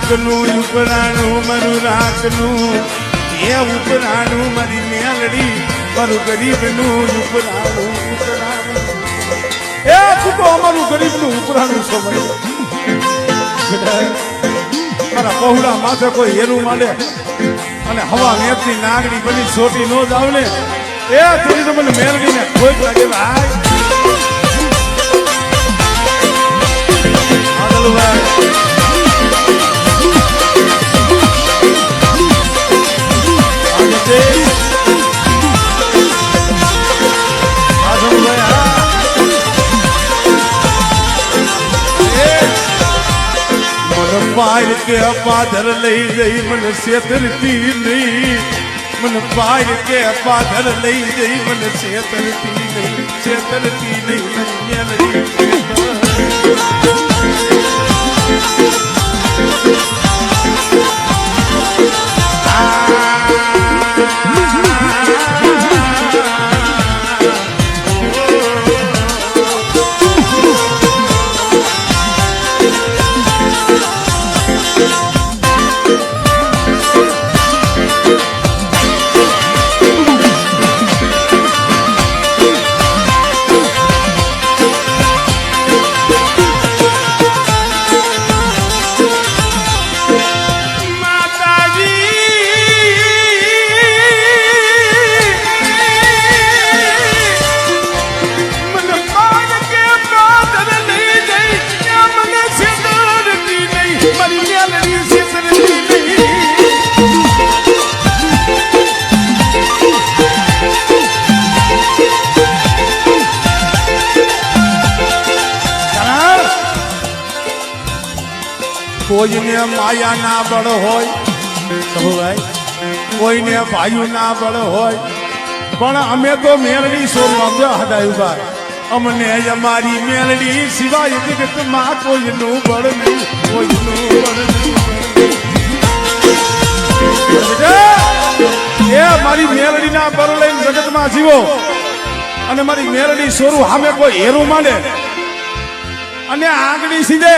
રાખનું ઉપરાણું મારું રાખનું એ ઉપરાણું મારી મેલડી મારું ગરીબનું ઉપરાણું એ કુકો અમારું ગરીબનું ઉપરાણું છો મારા પહોળા માથે કોઈ હેરું માંડે અને હવા મેપની નાગડી બની છોટી નો જાવ ને એ થોડી તો મને મેલડીને કોઈ લાગે ભાઈ પાય કે પાદર લઈ જઈ મને છેતરતી નહીં મને પાય કે પાદર લઈ જઈ મને છેતરતી નહીં કોઈને માયા ના બળ હોય કોઈને ભાઈ ના બળ હોય પણ અમે તો મેલડી સોરવા હદાયું અમને અમારી મેલડી સિવાય જગતમાં કોઈનું બળ નહીં કોઈનું બળ નહીં એ મારી મેલડી ના બળ લઈને જગતમાં જીવો અને મારી મેલડી સોરું સામે કોઈ હેરું માંડે અને આગળી સીધે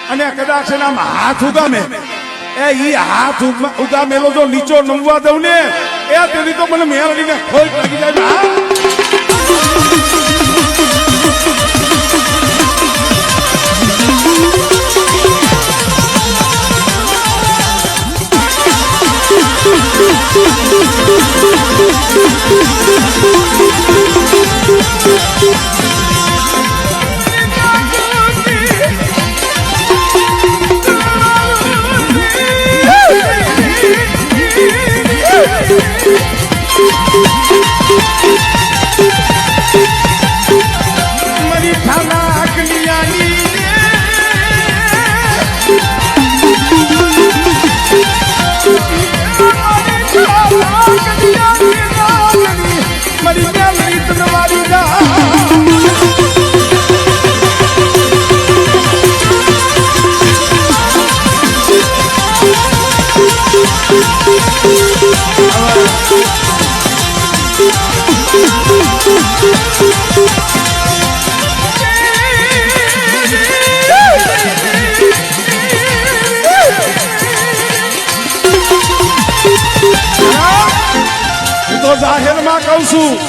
અને કદાચ એના હાથ ઉગામે એ ઈ હાથ ઉગામેલો જો નીચો નમવા દઉં ને એ તેની તો મને મેળવીને ખોટ લાગી જાય મરી થાના કલિયાની મરી મેલડી તનવારી જા તો જાહેરમાં કહું છું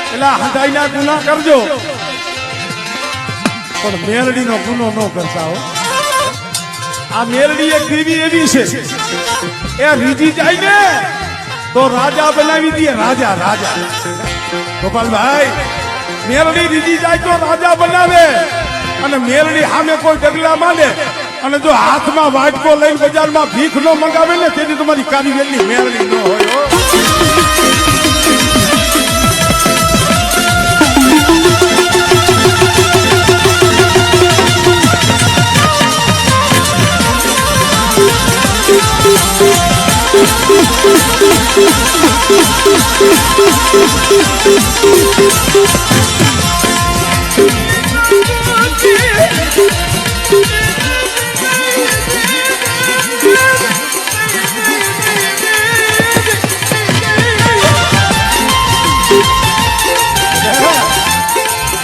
એટલે હદાઈના ગુના કરજો પણ મેલડીનો ગુનો ન કરતા હો આ મેલડી એક દેવી એવી છે એ રીજી જાય ને તો રાજા બનાવી દે રાજા ગોપાલભાઈ મેલડી રીજી જાય તો રાજા બનાવે અને મેલડી સામે કોઈ ડગલા માંડે અને જો હાથમાં વાટકો લઈને બજારમાં ભીખ ન મંગાવે ને તેથી તમારી કારીગરની મેલડી ન હોય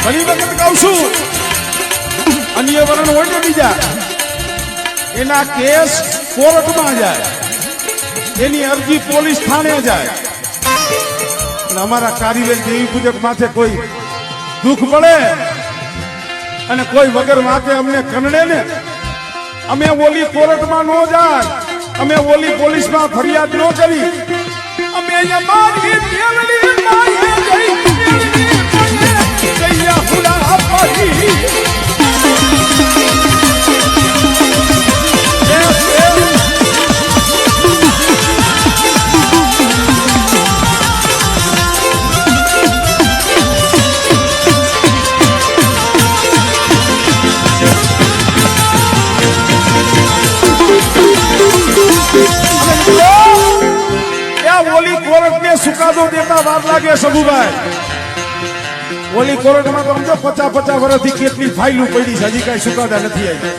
ઘણી વખત કહું છું અન્ય વર્ણ હોય ને બીજા એના કેસ કોર્ટમાં જાય, એની અરજી પોલીસ થાણે જાય. અને અમારા કારીવેલ દેવી પૂજક માથે કોઈ દુઃખ પડે અને કોઈ વગર વાંકે અમને કનડે ને, અમે ઓલી કોર્ટમાં ન જાય, અમે ઓલી પોલીસમાં ફરિયાદ ન કરી, અમે અહીંયા મારી મેલડી માયે જઈ કૈયા હુલા પાડી. ઓલી કોર્ટ ને સુકાદો દેતા વાર લાગે સબુભાઈ. ઓલી કોર્ટમાં તો સમજો 50 વર્ષથી કેટલી ફાઇલો પડી છે, હજી કઈ સુકાદા નથી આવી.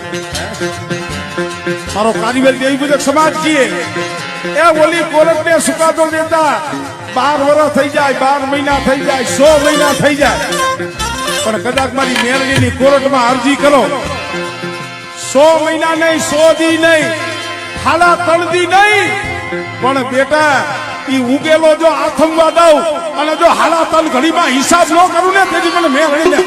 મારો કારીવેલ દેવી પૂજક સમાજ કીએ એ ઓલી કોર્ટ ને સુકાદો દેતા 12 વર્ષ થઈ જાય, 12 મહિના થઈ જાય, 100 મહિના થઈ જાય, પણ કદાચ મારી મેરડીની કોર્ટમાં અરજી કરો 100 મહિના નહીં, 100 દી નહીં, ખાલા 3 દી નહીં, પણ બેટા ઈ ઉગેલો જો આથમવા દઉં અને જો હાલા તલ ઘડીમાં હિસાબ ન કરું ને તેથી મને મેળવીને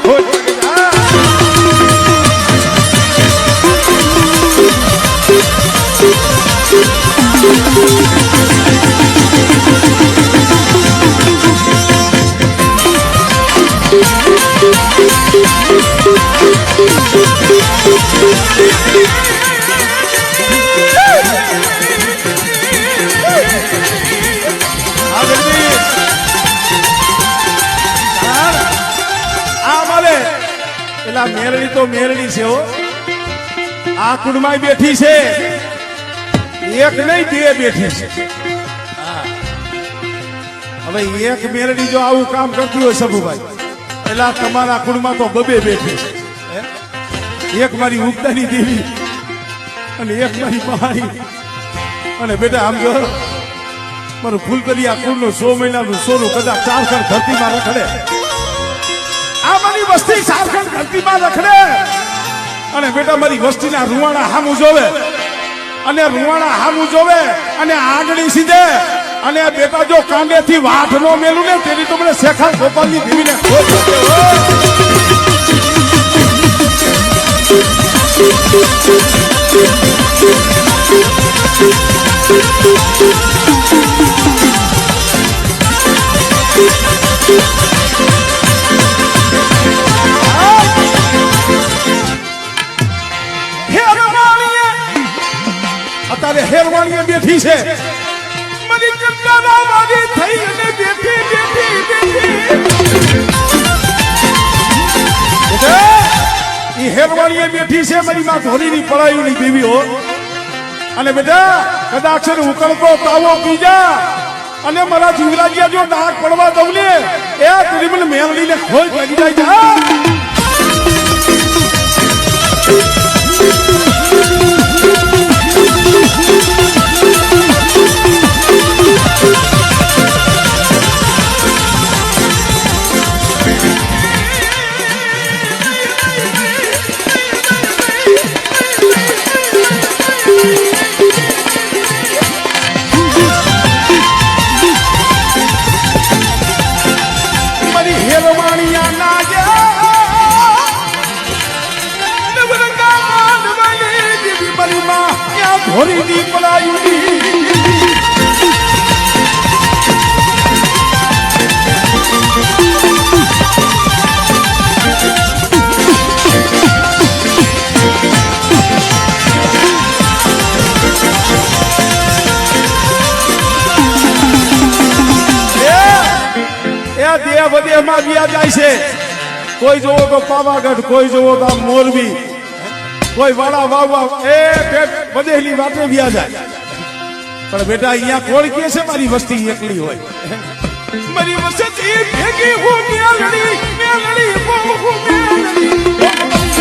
મેરડી તો મેરડી છે હો. આ કુંડમાં બેઠી છે, એક નહીં 2 બેઠી છે. હવે એક મેરડી જો આવું કામ કરતી હોય સબુભાઈ, એટલે તમારા કુંડમાં તો 2 બેઠી છે. એક મારી ઉગતાની દેવી અને એક મારી મહારી. અને બેટા આમ જો મારું ફૂલકરી આ કુંડનું 100 મહિનાનું સોનું કદાચ 4 ખણ ધરતીમાં રખડે, આ મારી વસ્તી 4 ખણ ધરતીમાં રખડે, અને બેટા મારી વસ્તીના રૂવાણા હામું જોવે, અને રૂવાણા હામું જોવે અને આગળી સીધે, અને બેટા જો કાંડેથી વાઠ નો મેલું ને તેની તો મને શેખા ગોપાલની દેવીને અત્યારે હેરવાણીએ બેઠી છે, મારી કંટાળા વાળી થઈ અને બેઠી ઈ હેરવાણીએ બેઠી છે, મારી માં ધોરીની પડાયુની દેવી હો. અને બેટા કદાચ છે ઉકળતો તાવો પી જા અને મારા જીવરાજ્યા જો ડાક પડવા દઉં ને એ તેરી મને મેલડીને ખોલ લાગી જાય. ધોરીની પડાયુની દેહ વધેમાં વ્યા જાય છે. કોઈ જોવો તો પાવાગઢ, કોઈ જોવો તો મોરબી, કોઈ વાળા વાવવા એ વધેલી વાતે વ્યા જાય. પણ બેટા અહીંયા કોણ કે છે મારી વસ્તી એકલી હોય? મારી વસ્તી ભેગી હું મેલડી મેલડી હું મેલડી